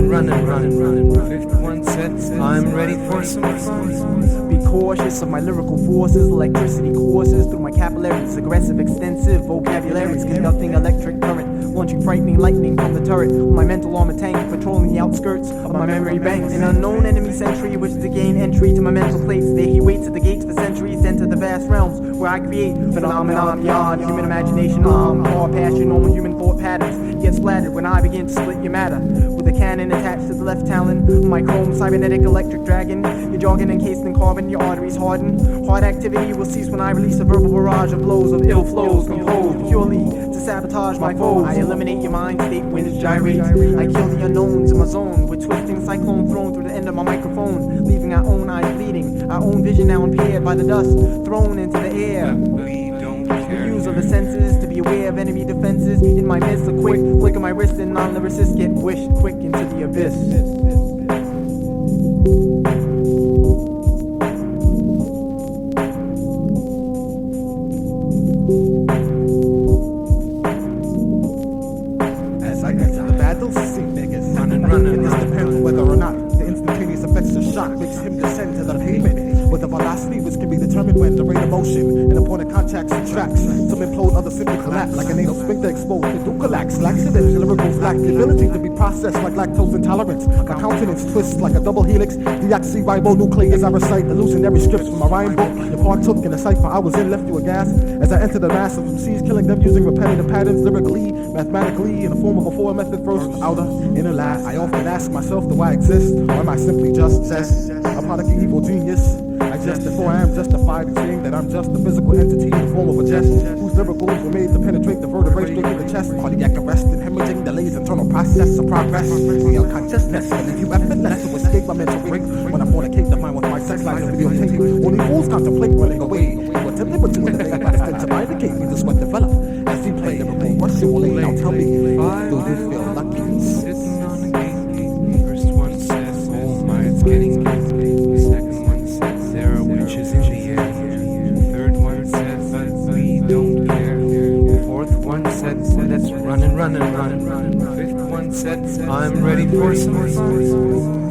running. Fifth one says, I'm ready for some fun. Be cautious of my lyrical forces, electricity courses through my capillaries, aggressive, extensive vocabularies, conducting electric current, launching frightening lightning from the turret. With my mental armor tank, patrolling the outskirts of my memory banks. An unknown enemy sentry wishes to gain entry to my mental plates. There he waits at the gates for centuries, enter the vast realms where I create phenomenon beyond human imagination. Raw passion, normal human thought patterns get splattered when I begin to split your matter. With a cannon attached to the left talon, my chrome cybernetic electric dragon. Your jargon encased in carbon, your arteries harden. Heart activity will cease when I release a verbal barrage of blows of ill flows composed purely to sabotage my foes. I eliminate your mind state when it gyrates. I kill the unknowns in my zone with twisting cyclone thrown through the end of my microphone, leaving our own eyes bleeding, our own vision now impaired by the dust thrown into the air. The use of the senses to be aware of enemy defenses in my midst. A quick flick of my wrist and non-lyricists get wished quick into the abyss. As I enter the battle, see niggas running. It just depends whether or not the instantaneous effects of shock makes him descend to the pavement with a velocity which can be determined when the rate of motion and upon a contact subtracts. Some implode, others simply collapse like an anal sphincter exposed to ducalax. Laxatives, lyricals lack the ability to be processed like lactose intolerance. My countenance twists like a double helix. Deoxyribonuclease, I recite illusionary scripts from my rhyme book. Your partook in a cipher I was in, left you aghast as I enter the mass of MCs, killing them using repetitive patterns, lyrically, mathematically, in the form of a four method first, outer, inner, last. I often ask myself, do I exist, or am I simply just a product of evil genius? I jest before I am justified in saying that I'm just a physical entity in the form of a jest, whose lyricals were made to penetrate the vertebrae straight to the chest. Cardiac arrest and hemorrhaging delays internal process of progress. Real consciousness will leave you effortless to escape my mental break when I fornicate the mind with my sex life and videotape. Only fools contemplate running away. What to live into in the day, but tend to indicate me this what develop as you play lyrical virtually. Now tell me, do you feel lucky? Sitting on a gate. First one says, oh my, it's getting late. The second one says, there are witches in the air. Third one says, but we don't care. Fourth one says, let's running. Fifth one says, I'm ready for some fun.